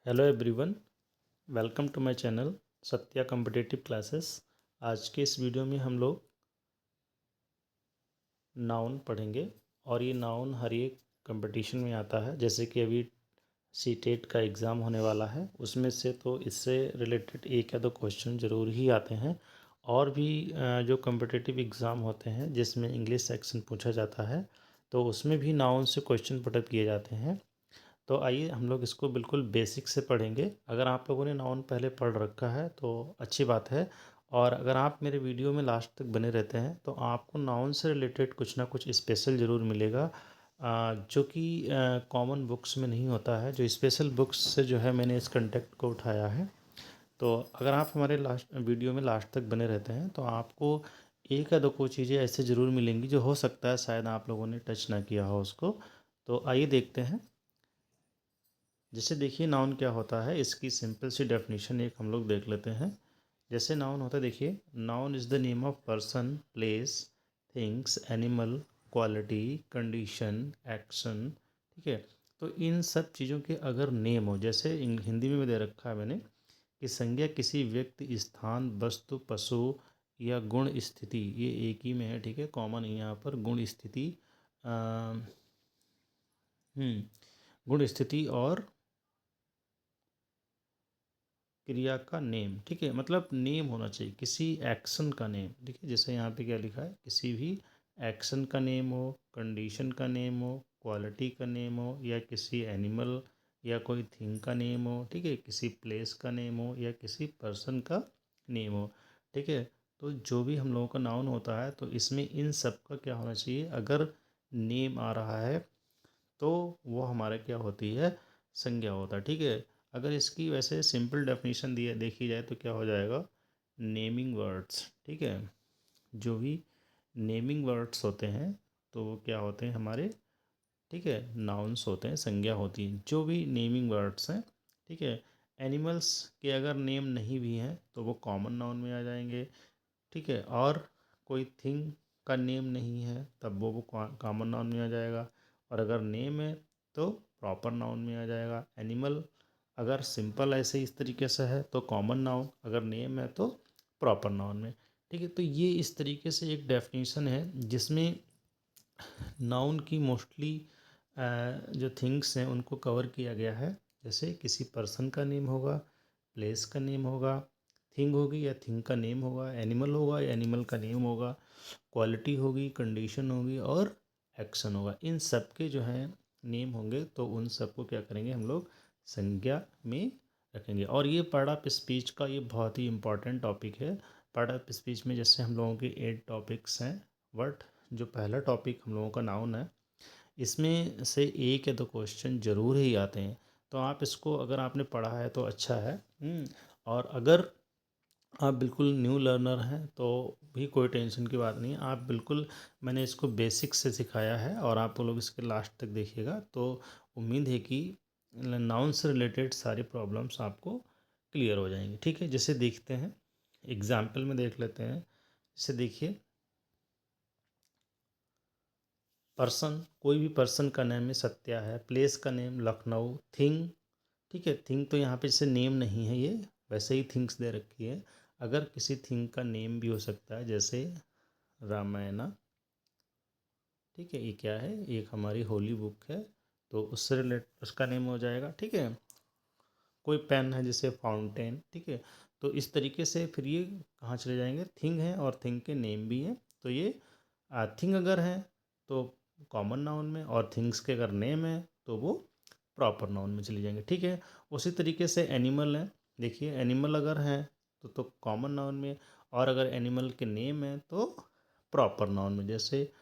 Hello everyone, welcome to my channel Satya competitive classes. आज के इस वीडियो में हम लोग नाउन पढ़ेंगे और ये नाउन हर एक कंपटीशन में आता है। जैसे कि अभी सीटेट का एग्ज़ाम होने वाला है, उसमें से तो इससे रिलेटेड एक या दो क्वेश्चन ज़रूर ही आते हैं। और भी जो कॉम्पिटिटिव एग्ज़ाम होते हैं जिसमें इंग्लिश सेक्शन पूछा जाता है, तो उसमें भी नाउन से क्वेश्चन पुटअप किए जाते हैं। तो आइए हम लोग इसको बिल्कुल बेसिक से पढ़ेंगे। अगर आप लोगों ने नाउन पहले पढ़ रखा है तो अच्छी बात है, और अगर आप मेरे वीडियो में लास्ट तक बने रहते हैं तो आपको नाउन से रिलेटेड कुछ ना कुछ स्पेशल ज़रूर मिलेगा, जो कि कॉमन बुक्स में नहीं होता है। जो स्पेशल बुक्स से जो है मैंने इस कंटेंट को उठाया है। तो अगर आप हमारे लास्ट वीडियो में लास्ट तक बने रहते हैं तो आपको एक या दो को चीज़ें ऐसे ज़रूर मिलेंगी जो हो सकता है शायद आप लोगों ने टच ना किया हो उसको। तो आइए देखते हैं। जैसे देखिए नाउन क्या होता है, इसकी सिंपल सी डेफिनेशन एक हम लोग देख लेते हैं। जैसे नाउन होता है, देखिए, noun is the name of person, place, things, animal, quality, condition, action. ठीक है। तो इन सब चीज़ों के अगर नेम हो, जैसे हिंदी में भी दे रखा है मैंने कि संज्ञा किसी व्यक्ति, स्थान, वस्तु, पशु या गुण स्थिति, ये एक ही में है। ठीक है, कॉमन यहाँ पर गुण स्थिति, गुण स्थिति और क्रिया का नेम। ठीक है, मतलब नेम होना चाहिए किसी एक्शन का नेम। देखिए जैसे यहाँ पे क्या लिखा है, किसी भी एक्शन का नेम हो, कंडीशन का नेम हो, क्वालिटी का नेम हो, या किसी एनिमल या कोई थिंग का नेम हो। ठीक है, किसी प्लेस का नेम हो या किसी पर्सन का नेम हो। ठीक है, तो जो भी हम लोगों का नाउन होता है तो इसमें इन सब का क्या होना चाहिए, अगर नेम आ रहा है तो वो हमारे क्या होती है, संज्ञा होता है। ठीक है, अगर इसकी वैसे सिंपल डेफिनेशन दिया देखी जाए तो क्या हो जाएगा, नेमिंग वर्ड्स। ठीक है, जो भी नेमिंग वर्ड्स होते हैं तो वो क्या होते हैं हमारे, ठीक है, नाउन्स होते हैं, संज्ञा होती है जो भी नेमिंग वर्ड्स हैं। ठीक है, एनिमल्स के अगर नेम नहीं भी हैं तो वो कॉमन नाउन में आ जाएंगे। ठीक है, और कोई थिंग का नेम नहीं है तब वो कॉमन नाउन में आ जाएगा, और अगर नेम है तो प्रॉपर नाउन में आ जाएगा। एनिमल अगर सिंपल ऐसे इस तरीके से है तो कॉमन नाउन, अगर नेम है तो प्रॉपर नाउन में। ठीक है, तो ये इस तरीके से एक डेफिनेशन है जिसमें नाउन की मोस्टली जो थिंग्स हैं उनको कवर किया गया है। जैसे किसी पर्सन का नेम होगा, प्लेस का नेम होगा, थिंग होगी या थिंग का नेम होगा, एनिमल होगा या एनिमल का नेम होगा, क्वालिटी होगी, कंडीशन होगी और एक्शन होगा। इन सब के जो हैं नेम होंगे तो उन सबको क्या करेंगे हम लोग, संज्ञा में रखेंगे। और ये पार्ट ऑफ स्पीच का ये बहुत ही इम्पॉर्टेंट टॉपिक है। पार्ट ऑफ स्पीच में जैसे हम लोगों के 8 टॉपिक्स हैं, बट जो पहला टॉपिक हम लोगों का नाउन है, इसमें से एक या दो क्वेश्चन ज़रूर ही आते हैं। तो आप इसको अगर आपने पढ़ा है तो अच्छा है। और अगर आप बिल्कुल न्यू लर्नर हैं तो भी कोई टेंशन की बात नहीं है। आप बिल्कुल, मैंने इसको बेसिक से सिखाया है और आप लोग इसके लास्ट तक देखिएगा तो उम्मीद है कि नाउन से रिलेटेड सारी प्रॉब्लम्स आपको क्लियर हो जाएंगी। ठीक है, जैसे देखते हैं एग्जाम्पल में देख लेते हैं। जैसे देखिए, पर्सन, कोई भी पर्सन का नेम है सत्या है, प्लेस का नेम लखनऊ, थिंग, ठीक है, थिंग तो यहाँ पे जैसे नेम नहीं है, ये वैसे ही थिंग्स दे रखी है। अगर किसी थिंग का नेम भी हो सकता है, जैसे रामायणा। ठीक है, ये क्या है, एक हमारी होली बुक है तो उससे रिलेट उसका नेम हो जाएगा। ठीक है, कोई पेन है जैसे फाउंटेन। ठीक है, तो इस तरीके से फिर ये कहाँ चले जाएंगे, थिंग है और थिंग के नेम भी हैं तो ये थिंग अगर है तो कॉमन नाउन में, और थिंग्स के अगर नेम है तो वो प्रॉपर नाउन में चली जाएंगे। ठीक है, उसी तरीके से एनिमल है। देखिए एनिमल अगर है तो कॉमन नाउन में, और अगर एनिमल के नेम है तो प्रॉपर नाउन में। जैसे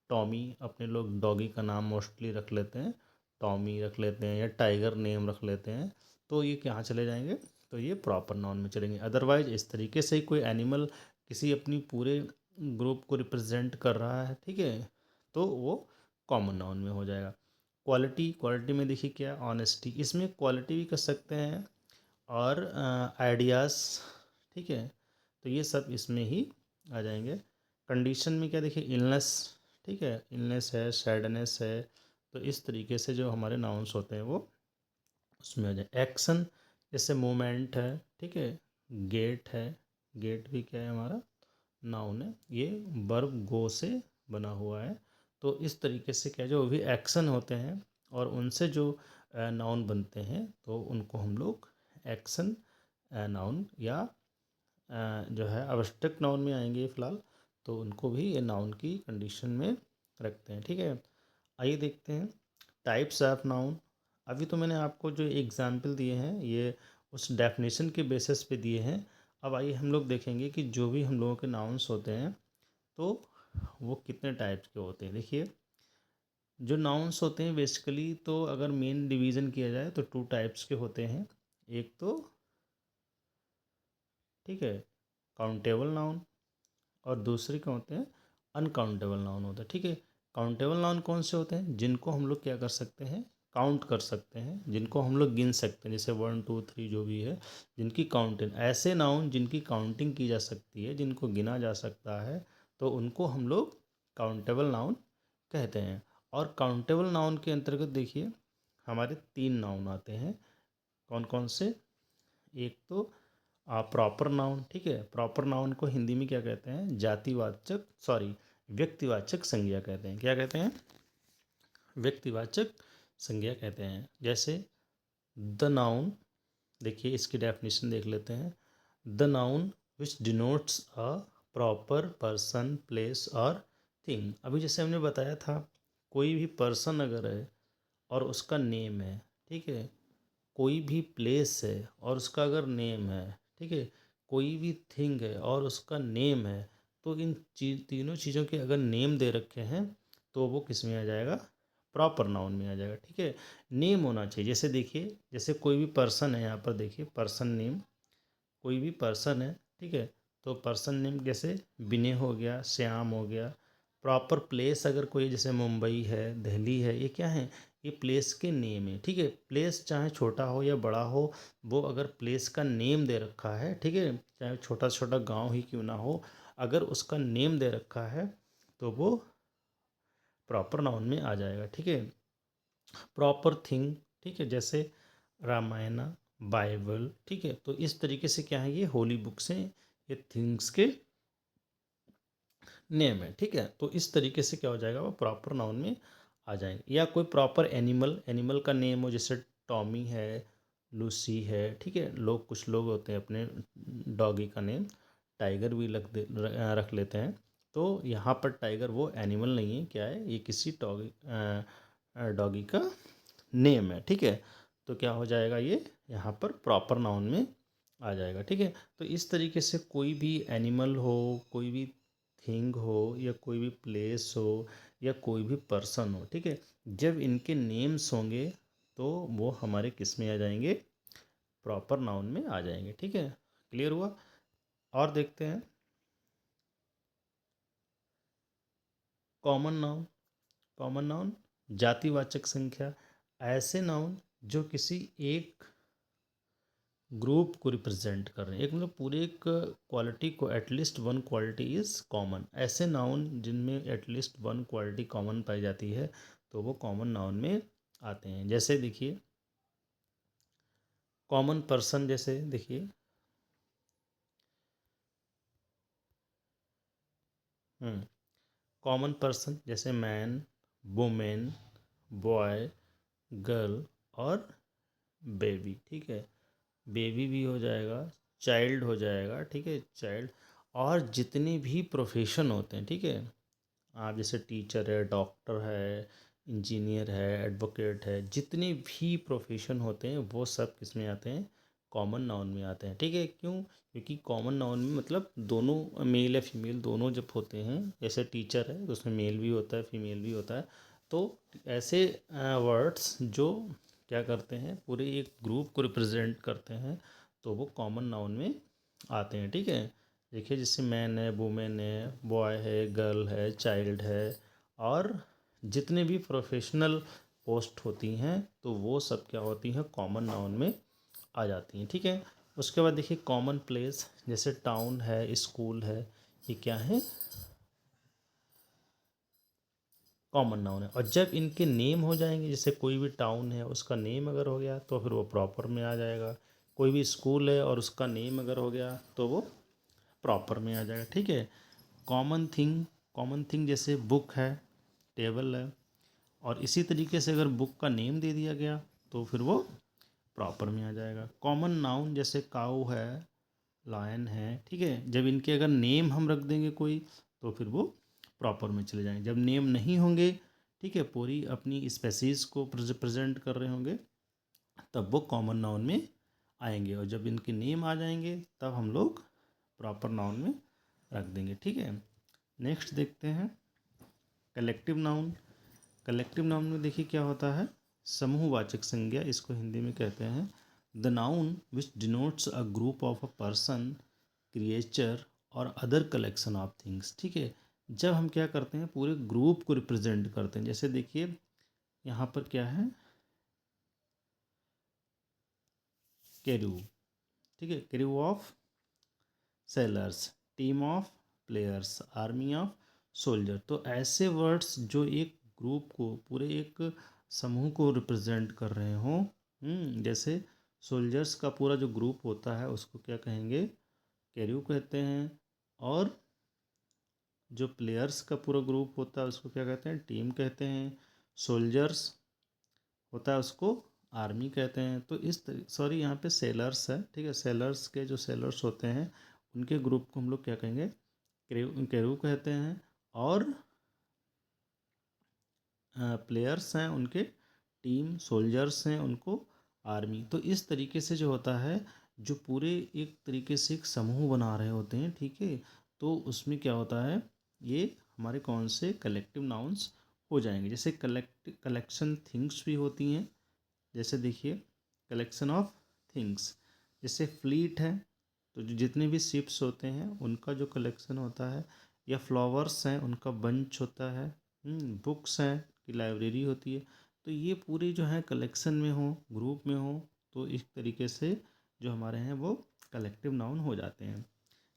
टॉमी, अपने लोग डॉगी का नाम मोस्टली रख लेते हैं, टॉमी रख लेते हैं या टाइगर नेम रख लेते हैं, तो ये कहाँ चले जाएंगे, तो ये प्रॉपर नाउन में चलेंगे। अदरवाइज इस तरीके से कोई एनिमल किसी अपनी पूरे ग्रुप को रिप्रेजेंट कर रहा है, ठीक है, तो वो कॉमन नाउन में हो जाएगा। क्वालिटी, क्वालिटी में देखिए क्या, ऑनेस्टी, इसमें क्वालिटी भी कर सकते हैं और आइडियाज़। ठीक है, तो ये सब इसमें ही आ जाएंगे। कंडीशन में क्या, देखिए इलनेस, ठीक है, इलनेस है, सैडनेस है, तो इस तरीके से जो हमारे नाउन्स होते हैं वो उसमें आ जाए। एक्शन जैसे मोमेंट है, ठीक है, गेट है, गेट भी क्या है हमारा नाउन है, ये वर्ब गो से बना हुआ है। तो इस तरीके से क्या जो भी एक्शन होते हैं और उनसे जो नाउन बनते हैं तो उनको हम लोग एक्शन नाउन या जो है अब्स्ट्रक्ट नाउन में आएंगे फिलहाल, तो उनको भी ये नाउन की कंडीशन में रखते हैं। ठीक है, आइए देखते हैं टाइप्स ऑफ नाउन। अभी तो मैंने आपको जो एग्जाम्पल दिए हैं ये उस डेफिनेशन के बेसिस पे दिए हैं। अब आइए हम लोग देखेंगे कि जो भी हम लोगों के नाउन्स होते हैं तो वो कितने टाइप्स के होते हैं। देखिए, जो नाउन्स होते हैं बेसिकली तो अगर मेन डिवीज़न किया जाए तो टू टाइप्स के होते हैं। एक तो ठीक है काउंटेबल नाउन और दूसरे क्या होते हैं अनकाउंटेबल नाउन होता है। ठीक है, काउंटेबल नाउन कौन से होते हैं, जिनको हम लोग क्या कर सकते हैं काउंट कर सकते हैं, जिनको हम लोग गिन सकते हैं, जैसे 1 2 3 जो भी है, जिनकी काउंटिंग, ऐसे नाउन जिनकी काउंटिंग की जा सकती है, जिनको गिना जा सकता है, तो उनको हम लोग काउंटेबल नाउन कहते हैं। और काउंटेबल नाउन के अंतर्गत देखिए हमारे 3 नाउन आते हैं। कौन कौन से, एक तो प्रॉपर नाउन। ठीक है, प्रॉपर नाउन को हिंदी में क्या कहते हैं, जातिवाचक सॉरी व्यक्तिवाचक संज्ञा कहते हैं। क्या कहते हैं, व्यक्तिवाचक संज्ञा कहते हैं। जैसे द नाउन, देखिए इसकी डेफिनेशन देख लेते हैं। The noun which denotes a proper person place और थिंग। अभी जैसे हमने बताया था कोई भी पर्सन अगर है और उसका नेम है, ठीक है, कोई भी प्लेस है और उसका अगर नेम है, ठीक है, कोई भी थिंग है और उसका नेम है, तो इन तीनों चीज़ों के अगर नेम दे रखे हैं तो वो किस में आ जाएगा, प्रॉपर नाउन में आ जाएगा। ठीक है, नेम होना चाहिए। जैसे देखिए, जैसे कोई भी पर्सन है, यहाँ पर देखिए पर्सन नेम, कोई भी पर्सन है, ठीक है, तो पर्सन नेम जैसे विनय हो गया, श्याम हो गया। प्रॉपर प्लेस अगर कोई जैसे मुंबई है, दिल्ली है, ये क्या है, ये प्लेस के नेम है। ठीक है, प्लेस चाहे छोटा हो या बड़ा हो, वो अगर प्लेस का नेम दे रखा है, ठीक है, चाहे छोटा छोटा गांव ही क्यों ना हो, अगर उसका नेम दे रखा है तो वो प्रॉपर नाउन में आ जाएगा। ठीक है, प्रॉपर थिंग, ठीक है, जैसे रामायण, बाइबल, ठीक है, तो इस तरीके से क्या है, ये होली बुक्स हैं, ये थिंग्स के नेम है। ठीक है, तो इस तरीके से क्या हो जाएगा, वो प्रॉपर नाउन में आ जाएंगे। या कोई प्रॉपर एनिमल, एनिमल का नेम हो, जैसे टॉमी है, लूसी है, ठीक है, लोग कुछ लोग होते हैं अपने डॉगी का नेम टाइगर भी रख लेते हैं। तो यहाँ पर टाइगर वो एनिमल नहीं है, क्या है, ये किसी डॉगी का नेम है। ठीक है, तो क्या हो जाएगा, ये यहाँ पर प्रॉपर नाउन में आ जाएगा। ठीक है, तो इस तरीके से कोई भी एनिमल हो, कोई भी थिंग हो, या कोई भी प्लेस हो, या कोई भी पर्सन हो, ठीक है, जब इनके नेम्स होंगे तो वो हमारे किस में आ जाएंगे, प्रॉपर नाउन में आ जाएंगे। ठीक है, क्लियर हुआ। और देखते हैं कॉमन नाउन। कॉमन नाउन जातिवाचक संख्या, ऐसे नाउन जो किसी एक ग्रुप को रिप्रेजेंट कर रहे हैं, एक मतलब पूरे एक क्वालिटी को, at least one quality is common. ऐसे नाउन जिनमें एटलीस्ट वन क्वालिटी कॉमन पाई जाती है तो वो कॉमन नाउन में आते हैं। जैसे देखिए कॉमन पर्सन, जैसे देखिए कॉमन पर्सन जैसे मैन, वुमेन, बॉय, गर्ल और बेबी। ठीक है, बेबी भी हो जाएगा, चाइल्ड हो जाएगा, ठीक है, चाइल्ड। और जितने भी प्रोफेशन होते हैं, ठीक है, आप जैसे टीचर है, डॉक्टर है, इंजीनियर है, एडवोकेट है, जितने भी प्रोफेशन होते हैं वो सब किस में आते हैं, कॉमन नाउन में आते हैं। ठीक है, क्यों, क्योंकि कॉमन नाउन में मतलब दोनों मेल या फीमेल दोनों जब होते हैं, जैसे टीचर है तो उसमें मेल भी होता है फीमेल भी होता है, तो ऐसे वर्ड्स जो क्या करते हैं, पूरे एक ग्रुप को रिप्रेजेंट करते हैं, तो वो कॉमन नाउन में आते हैं। ठीक है, देखिए जैसे मैन है, वुमेन है, बॉय है, गर्ल है, चाइल्ड है, और जितने भी प्रोफेशनल पोस्ट होती हैं तो वो सब क्या होती हैं, कॉमन नाउन में आ जाती हैं। ठीक है, उसके बाद देखिए कॉमन प्लेस, जैसे टाउन है, स्कूल है, ये क्या है, कॉमन नाउन है। और जब इनके नेम हो जाएंगे, जैसे कोई भी टाउन है उसका नेम अगर हो गया तो फिर वो प्रॉपर में आ जाएगा। कोई भी स्कूल है और उसका नेम अगर हो गया तो वो प्रॉपर में आ जाएगा। ठीक है। कॉमन थिंग जैसे बुक है, टेबल है, और इसी तरीके से अगर बुक का नेम दे दिया गया तो फिर वो प्रॉपर में आ जाएगा। कॉमन नाउन जैसे काऊ है, लायन है, ठीक है, जब इनके अगर नेम हम रख देंगे कोई तो फिर वो प्रॉपर में चले जाएंगे। जब नेम नहीं होंगे, ठीक है, पूरी अपनी स्पेसीज को प्रेजेंट कर रहे होंगे तब वो कॉमन नाउन में आएंगे, और जब इनके नेम आ जाएंगे तब हम लोग प्रॉपर नाउन में रख देंगे। ठीक है। नेक्स्ट देखते हैं कलेक्टिव नाउन। कलेक्टिव नाउन में देखिए क्या होता है, समूहवाचक संज्ञा इसको हिंदी में कहते हैं। The noun which denotes a group of a person, creature और अदर कलेक्शन ऑफ थिंग्स। ठीक है। जब हम क्या करते हैं, पूरे ग्रुप को रिप्रेजेंट करते हैं। जैसे देखिए यहाँ पर क्या है, कैरू, ठीक है, Carew of sellers, team of players, army of soldier. तो ऐसे वर्ड्स जो एक ग्रुप को, पूरे एक समूह को रिप्रेजेंट कर रहे हों। जैसे सोल्जर्स का पूरा जो ग्रुप होता है उसको क्या कहेंगे, कैरियो कहते हैं। और जो प्लेयर्स का पूरा ग्रुप होता है उसको क्या कहते हैं, टीम कहते हैं। सोल्जर्स होता है उसको आर्मी कहते हैं। तो इस सॉरी यहाँ पे सेलर्स है, ठीक है, सेलर्स के जो सेलर्स होते हैं उनके ग्रुप को हम लोग क्या कहेंगे, कैरू कहते हैं। और प्लेयर्स हैं उनके टीम, सोल्जर्स हैं उनको आर्मी। तो इस तरीके से जो होता है, जो पूरे एक तरीके से एक समूह बना रहे होते हैं, ठीक है, तो उसमें क्या होता है, ये हमारे कौन से कलेक्टिव नाउन्स हो जाएंगे। जैसे कलेक्शन थिंग्स भी होती हैं। जैसे देखिए कलेक्शन ऑफ थिंग्स, जैसे फ्लीट है तो जो जितने भी शिप्स होते हैं उनका जो कलेक्शन होता है, या फ्लावर्स हैं उनका बंच होता है, बुक्स हैं कि लाइब्रेरी होती है। तो ये पूरे जो है कलेक्शन में हो, ग्रुप में हो, तो इस तरीके से जो हमारे हैं वो कलेक्टिव नाउन हो जाते हैं।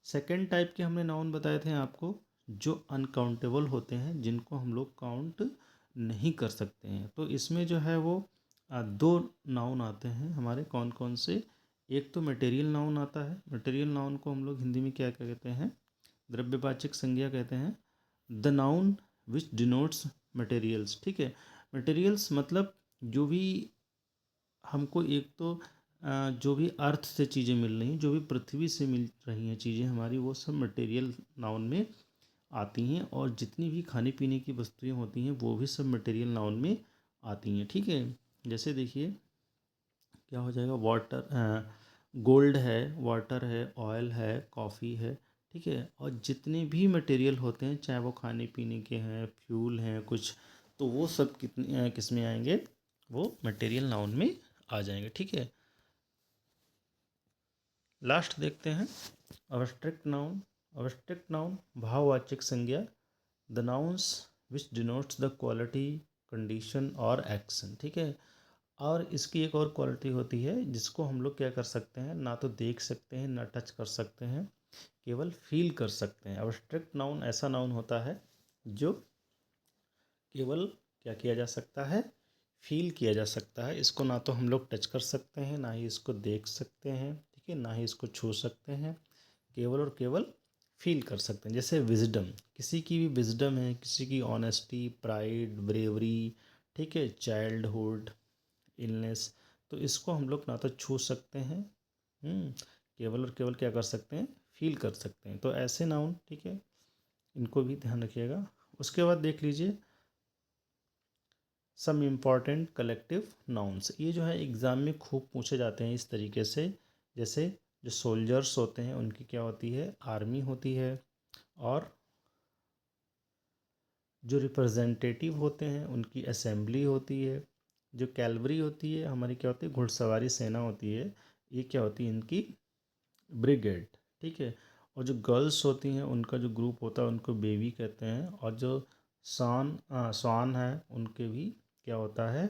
सेकेंड टाइप के हमने नाउन बताए थे आपको, जो अनकाउंटेबल होते हैं, जिनको हम लोग काउंट नहीं कर सकते हैं। तो इसमें जो है वो दो नाउन आते हैं हमारे, कौन कौन से। एक तो मटेरियल नाउन आता है। मटेरियल नाउन को हम लोग हिंदी में क्या कहते हैं, द्रव्यवाचक संज्ञा कहते हैं। The noun which denotes materials, ठीक है। मटेरियल्स मतलब जो भी हमको, एक तो जो भी अर्थ से चीज़ें मिल रही हैं, जो भी पृथ्वी से मिल रही हैं चीज़ें हमारी, वो सब मटेरियल नाउन में आती हैं। और जितनी भी खाने पीने की वस्तुएं होती हैं वो भी सब मटेरियल नाउन में आती हैं। ठीक है। जैसे देखिए क्या हो जाएगा, वाटर, गोल्ड है, वाटर है, ऑयल है, कॉफ़ी है, ठीक है। और जितने भी मटेरियल होते हैं, चाहे वो खाने पीने के हैं, फ्यूल हैं कुछ, तो वो सब कितने किस में आएंगे, वो मटेरियल नाउन में आ जाएंगे। ठीक है। लास्ट देखते हैं अब्स्ट्रैक्ट नाउन। अब्स्ट्रैक्ट नाउन भाववाचक संज्ञा, the nouns which denotes the quality, condition और एक्शन। ठीक है। और इसकी एक और क्वालिटी होती है जिसको हम लोग क्या कर सकते हैं, ना तो देख सकते हैं ना टच कर सकते हैं, केवल फील कर सकते हैं। अब्स्ट्रैक्ट नाउन ऐसा नाउन होता है जो केवल क्या किया जा सकता है, फील किया जा सकता है। इसको ना तो हम लोग टच कर सकते हैं, ना ही इसको देख सकते हैं, ठीक है, ना ही इसको छू सकते हैं, केवल और केवल फील कर सकते हैं। जैसे विजडम, किसी की भी विजडम है, किसी की ऑनेस्टी, प्राइड, ब्रेवरी, ठीक है, चाइल्डहुड, इलनेस, तो इसको हम लोग ना तो छू सकते हैं, केवल और केवल क्या कर सकते हैं, फील कर सकते हैं। तो ऐसे नाउन, ठीक है, इनको भी ध्यान रखिएगा। उसके बाद देख लीजिए सम इम्पॉर्टेंट कलेक्टिव नाउन्स। ये जो है एग्ज़ाम में खूब पूछे जाते हैं इस तरीके से। जैसे जो सोल्जर्स होते हैं उनकी क्या होती है, आर्मी होती है। और जो रिप्रेजेंटेटिव होते हैं उनकी असेंबली होती है। जो कैलवरी होती है हमारी क्या होती है, घुड़सवारी सेना होती है, ये क्या होती है, इनकी ब्रिगेड। ठीक है। और जो गर्ल्स होती हैं उनका जो ग्रुप होता है उनको बेबी कहते हैं। और जो स्वान है उनके भी क्या होता है,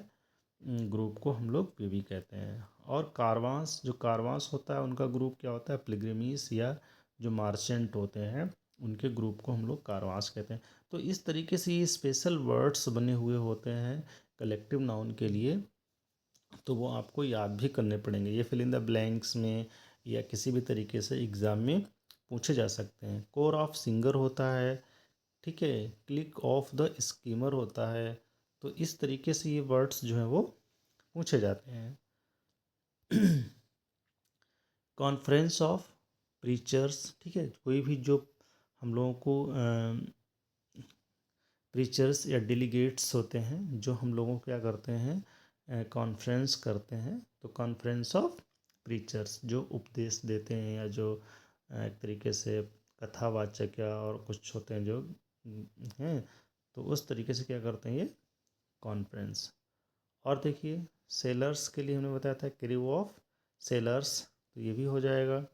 ग्रुप को हम लोग बेबी कहते हैं। और कारवांस, जो कारवांस होता है उनका ग्रुप क्या होता है, पिलग्रिमीज, या जो मार्चेंट होते हैं उनके ग्रुप को हम लोग कारवांस कहते हैं। तो इस तरीके से ये स्पेशल वर्ड्स बने हुए होते हैं कलेक्टिव नाउन के लिए, तो वो आपको याद भी करने पड़ेंगे। ये फिल इन द ब्लैंक्स में या किसी भी तरीके से एग्ज़ाम में पूछे जा सकते हैं। कोर ऑफ सिंगर होता है, ठीक है, क्लिक ऑफ द स्कीमर होता है। तो इस तरीके से ये वर्ड्स जो हैं वो पूछे जाते हैं। कॉन्फ्रेंस ऑफ प्रीचर्स, ठीक है, कोई भी जो हम लोगों को प्रीचर्स या डेलीगेट्स होते हैं जो हम लोगों को क्या करते हैं, कॉन्फ्रेंस करते हैं, तो कॉन्फ्रेंस ऑफ प्रीचर्स जो उपदेश देते हैं या जो एक तरीके से कथावाचक या और कुछ होते हैं जो हैं, तो उस तरीके से क्या करते हैं ये कॉन्फ्रेंस। और देखिए सेलर्स के लिए हमने बताया था क्रू ऑफ सेलर्स, तो ये भी हो जाएगा।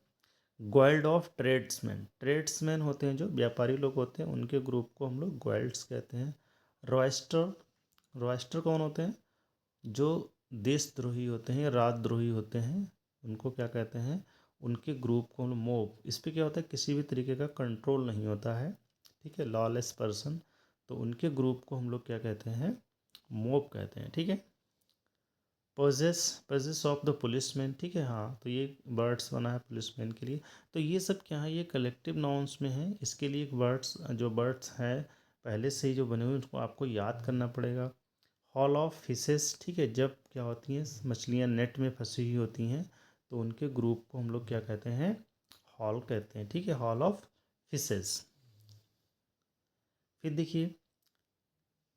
ग्वाइल्ड ऑफ ट्रेड्समैन, ट्रेड्समैन होते हैं जो व्यापारी लोग होते हैं, उनके ग्रुप को हम लोग ग्वाइल्ड्स कहते हैं। रॉयस्टर, रॉयस्टर कौन होते हैं, जो देशद्रोही होते हैं, राजद्रोही होते हैं, उनको क्या कहते हैं, उनके ग्रुप को हम लोग मोब, इस पर क्या होता है किसी भी तरीके का कंट्रोल नहीं होता है, ठीक है, लॉलेस पर्सन, तो उनके ग्रुप को हम लोग क्या कहते हैं, मोब कहते हैं, ठीक है। Possess, possess of the policeman, ठीक है, हाँ, तो ये वर्ड्स बना है पुलिसमैन के लिए। तो ये सब क्या है, ये कलेक्टिव नाउन्स में है। इसके लिए एक वर्ड्स जो वर्ड्स हैं पहले से ही जो बने हुए उनको आपको याद करना पड़ेगा। हॉल ऑफ फिशेस, ठीक है, जब क्या होती हैं मछलियाँ नेट में फंसी हुई होती हैं तो उनके ग्रुप को हम लोग क्या कहते हैं, हॉल कहते हैं, ठीक है, हॉल ऑफ फिशेस। फिर देखिए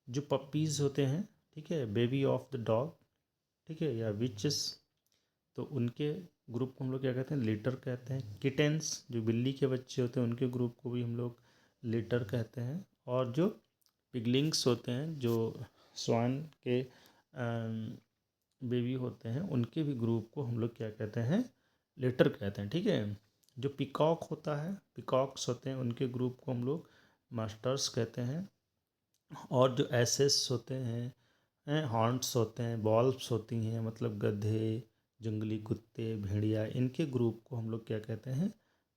जो पपीज़ होते हैं, ठीक है, बेबी ऑफ द डॉग, ठीक है, या विचेस, तो उनके ग्रुप को हम लोग क्या कहते हैं, लिटर कहते हैं। किटेंस जो बिल्ली के बच्चे होते हैं उनके ग्रुप को भी हम लोग लिटर कहते हैं। और जो पिगलिंग्स होते हैं जो स्वान के बेबी होते हैं उनके भी ग्रुप को हम लोग क्या कहते हैं, लिटर कहते हैं, ठीक है। जो पिकॉक होता है, पिकॉक्स होते हैं, उनके ग्रुप को हम लोग मास्टर्स कहते हैं। और जो एसेस होते हैं, हॉर्न्स होते हैं, बॉल्ब्स होती हैं, मतलब गधे, जंगली कुत्ते, भेड़िया, इनके ग्रुप को हम लोग क्या कहते हैं,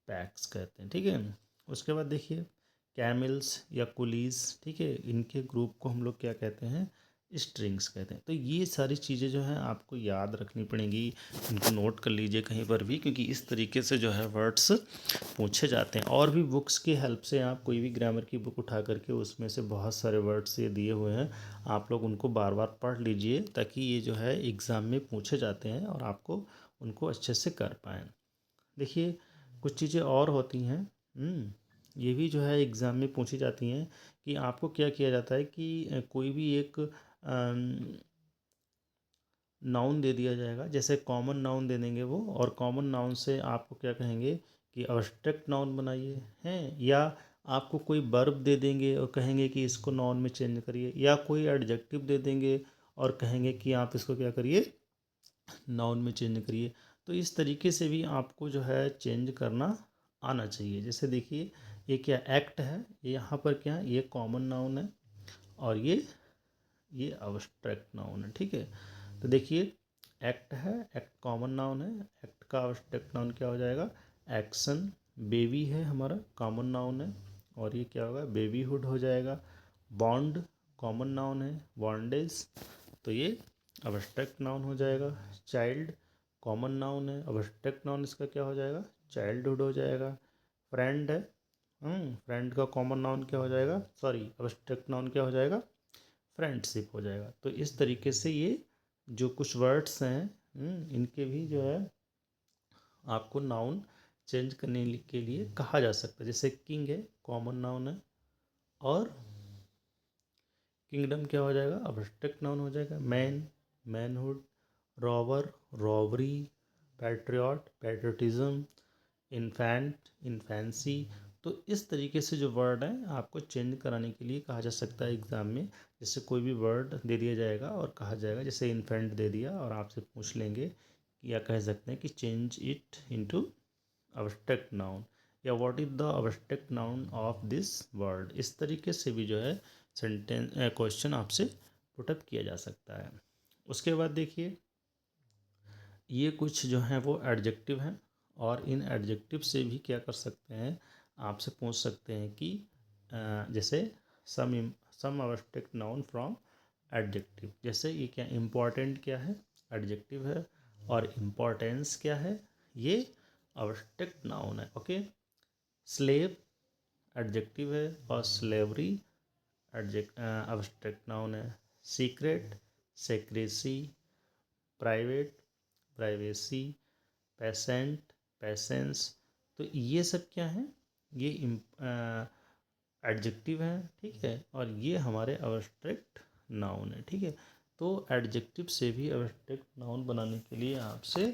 पैक्स कहते हैं, ठीक है। उसके बाद देखिए कैमल्स या कुलीज, ठीक है, इनके ग्रुप को हम लोग क्या कहते हैं, स्ट्रिंग्स कहते हैं। तो ये सारी चीज़ें जो हैं आपको याद रखनी पड़ेंगी, इनको नोट कर लीजिए कहीं पर भी, क्योंकि इस तरीके से जो है वर्ड्स पूछे जाते हैं। और भी बुक्स की हेल्प से आप कोई भी ग्रामर की बुक उठा करके उसमें से बहुत सारे वर्ड्स ये दिए हुए हैं, आप लोग उनको बार बार पढ़ लीजिए ताकि ये जो है एग्ज़ाम में पूछे जाते हैं और आपको उनको अच्छे से कर पाएँ। देखिए कुछ चीज़ें और होती हैं, ये भी जो है एग्ज़ाम में पूछी जाती हैं कि आपको क्या किया जाता है कि कोई भी एक नाउन दे दिया जाएगा, जैसे कॉमन नाउन दे देंगे वो, और कॉमन नाउन से आपको क्या कहेंगे कि अब्स्ट्रैक्ट नाउन बनाइए हैं, या आपको कोई वर्ब दे देंगे और कहेंगे कि इसको नाउन में चेंज करिए, या कोई एडजेक्टिव दे देंगे और कहेंगे कि आप इसको क्या करिए, नाउन में चेंज करिए। तो इस तरीके से भी आपको जो है चेंज करना आना चाहिए। जैसे देखिए ये क्या एक्ट है, ये यहाँ पर क्या है, ये कॉमन नाउन है और ये अब्स्ट्रैक्ट नाउन है, ठीक है। तो देखिए एक्ट है, एक्ट कॉमन नाउन है, एक्ट का अब्स्ट्रैक्ट नाउन क्या हो जाएगा, एक्शन। बेबी है हमारा कॉमन नाउन है और ये क्या होगा, बेबीहुड हो जाएगा। बॉन्ड कॉमन नाउन है, बॉन्डेज, तो ये अब्स्ट्रैक्ट नाउन हो जाएगा। चाइल्ड कॉमन नाउन है, अब्स्ट्रैक्ट नाउन इसका क्या हो जाएगा, चाइल्डहुड हो जाएगा। फ्रेंड है, फ्रेंड का कॉमन नाउन क्या हो जाएगा, सॉरी अब्स्ट्रैक्ट नाउन क्या हो जाएगा, फ्रेंडशिप हो जाएगा। तो इस तरीके से ये जो कुछ वर्ड्स हैं, इनके भी जो है आपको नाउन चेंज करने के लिए कहा जा सकता है। जैसे किंग है कॉमन नाउन है और किंगडम क्या हो जाएगा, अब्स्ट्रैक्ट नाउन हो जाएगा। Man manhood, robber robbery, patriot patriotism, infant infancy. तो इस तरीके से जो वर्ड है आपको चेंज कराने के लिए कहा जा सकता है एग्ज़ाम में। जैसे कोई भी वर्ड दे दिया जाएगा और कहा जाएगा, जैसे इन्फेंट दे दिया और आपसे पूछ लेंगे कि या कह सकते हैं कि change it into abstract noun, या what is the abstract noun of this word. इस तरीके से भी जो है सेंटेंस क्वेश्चन आपसे पुटअप किया जा सकता है। उसके बाद देखिए ये कुछ जो हैं वो एडजेक्टिव हैं और इन एडजेक्टिव से भी क्या कर सकते हैं, आपसे पूछ सकते हैं कि जैसे सम अब्स्ट्रैक्ट नाउन फ्रॉम एडजेक्टिव। जैसे ये क्या इम्पॉर्टेंट क्या है, एडजेक्टिव है, और इम्पॉर्टेंस क्या है, ये अब्स्ट्रैक्ट नाउन है। ओके, स्लेव एडजेक्टिव है और स्लेवरी अब्स्ट्रैक्ट नाउन है। Secret secrecy, private privacy, patient patience. तो ये सब क्या है, ये एडजेक्टिव है, ठीक है, और ये हमारे अब्स्ट्रैक्ट नाउन है। ठीक है, तो एडजेक्टिव से भी अब्स्ट्रैक्ट नाउन बनाने के लिए आपसे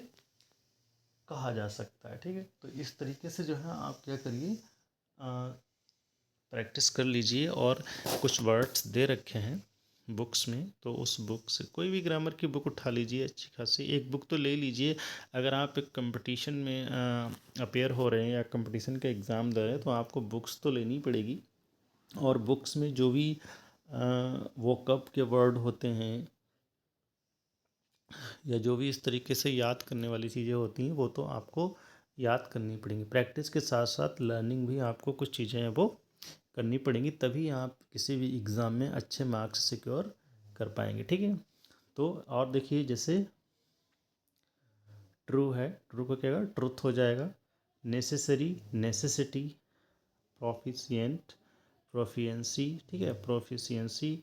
कहा जा सकता है। ठीक है, तो इस तरीके से जो है आप क्या करिए, प्रैक्टिस कर लीजिए। और कुछ वर्ड्स दे रखे हैं बुक्स में, तो उस बुक से कोई भी ग्रामर की बुक उठा लीजिए, अच्छी खासी एक बुक तो ले लीजिए। अगर आप एक कंपटीशन में अपेयर हो रहे हैं या कंपटीशन का एग्ज़ाम दे रहे हैं तो आपको बुक्स तो लेनी पड़ेगी। और बुक्स में जो भी वो कब के वर्ड होते हैं या जो भी इस तरीके से याद करने वाली चीज़ें होती हैं वो तो आपको याद करनी पड़ेंगी। प्रैक्टिस के साथ साथ लर्निंग भी आपको कुछ चीज़ें हैं वो करनी पड़ेंगी, तभी आप किसी भी एग्ज़ाम में अच्छे मार्क्स सिक्योर कर पाएंगे। ठीक है, तो और देखिए जैसे ट्रू है, ट्रू का क्या होगा, ट्रुथ हो जाएगा। नेसेसरी नेसेसिटी, प्रोफिशिएंट प्रोफियंसी, ठीक है, प्रोफिशिएंसी,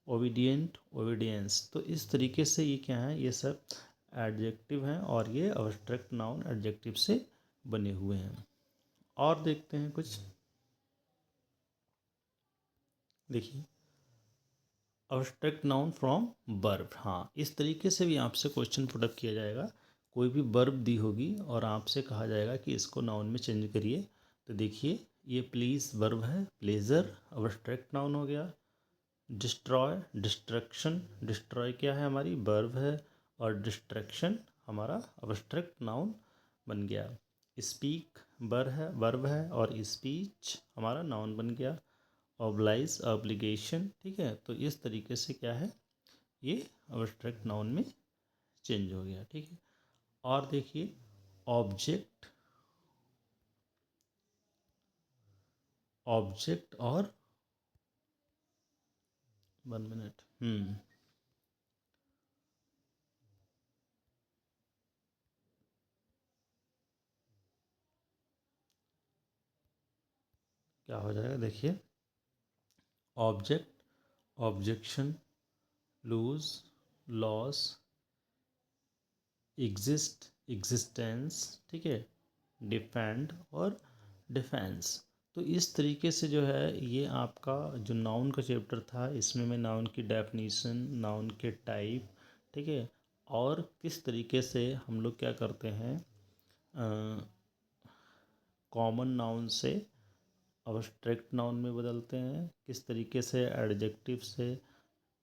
ओबीडियंट ओबीडियंस। तो इस तरीके से ये क्या है, ये सब एडजेक्टिव हैं और ये अब्स्ट्रैक्ट नाउन एडजेक्टिव से बने हुए हैं। और देखते हैं कुछ, देखिए अब्स्ट्रैक्ट नाउन फ्रॉम वर्ब। हाँ, इस तरीके से भी आपसे क्वेश्चन पुटअप किया जाएगा। कोई भी वर्ब दी होगी और आपसे कहा जाएगा कि इसको नाउन में चेंज करिए। तो देखिए ये प्लीज़ वर्ब है, प्लेजर अब्स्ट्रैक्ट नाउन हो गया। डिस्ट्रॉय डिस्ट्रक्शन, डिस्ट्रॉय क्या है, हमारी वर्ब है, और डिस्ट्रैक्शन हमारा अब्स्ट्रैक्ट नाउन बन गया। स्पीक वर्ब है और स्पीच हमारा नाउन बन गया। ऑब्लाइज ऑब्लिगेशन, ठीक है, तो इस तरीके से क्या है, ये अब्स्ट्रैक्ट नाउन में चेंज हो गया। ठीक है, और देखिए ऑब्जेक्ट ऑब्जेक्ट और 1 मिनट क्या हो जाएगा, देखिए object objection, lose loss, exist existence, ठीक है, डिफेंड और डिफेंस। तो इस तरीके से जो है ये आपका जो नाउन का चैप्टर था, इसमें मैं नाउन की डेफिनीशन, नाउन के टाइप, ठीक है, और किस तरीके से हम लोग क्या करते हैं कॉमन नाउन से अब्स्ट्रैक्ट नाउन में बदलते हैं, किस तरीके से एडजेक्टिव से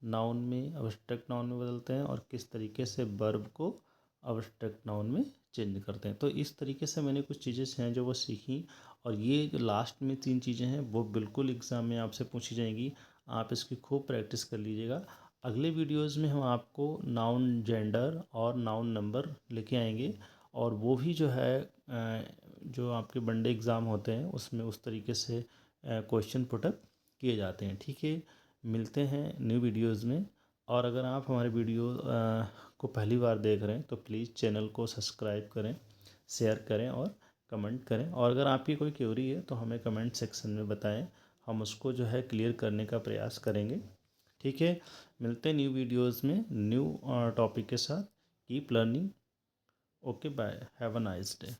नाउन में अब्स्ट्रैक्ट नाउन में बदलते हैं, और किस तरीके से वर्ब को अब्स्ट्रैक्ट नाउन में चेंज करते हैं। तो इस तरीके से मैंने कुछ चीज़ें हैं जो वो सीखी, और ये जो लास्ट में 3 चीज़ें हैं वो बिल्कुल एग्ज़ाम में आपसे पूछी जाएंगी। आप इसकी खूब प्रैक्टिस कर लीजिएगा। अगले वीडियोज़ में हम आपको नाउन जेंडर और नाउन नंबर लेके आएंगे, और वो भी जो है जो आपके वनडे एग्ज़ाम होते हैं उसमें उस तरीके से क्वेश्चन पुटअप किए जाते हैं। ठीक है, मिलते हैं न्यू वीडियोज़ में। और अगर आप हमारे वीडियो को पहली बार देख रहे हैं तो प्लीज़ चैनल को सब्सक्राइब करें, शेयर करें और कमेंट करें। और अगर आपकी कोई क्वेरी है तो हमें कमेंट सेक्शन में बताएं, हम उसको जो है क्लियर करने का प्रयास करेंगे। ठीक है, मिलते हैं न्यू वीडियोज़ में न्यू टॉपिक के साथ। Keep learning. Okay, bye, have a nice day.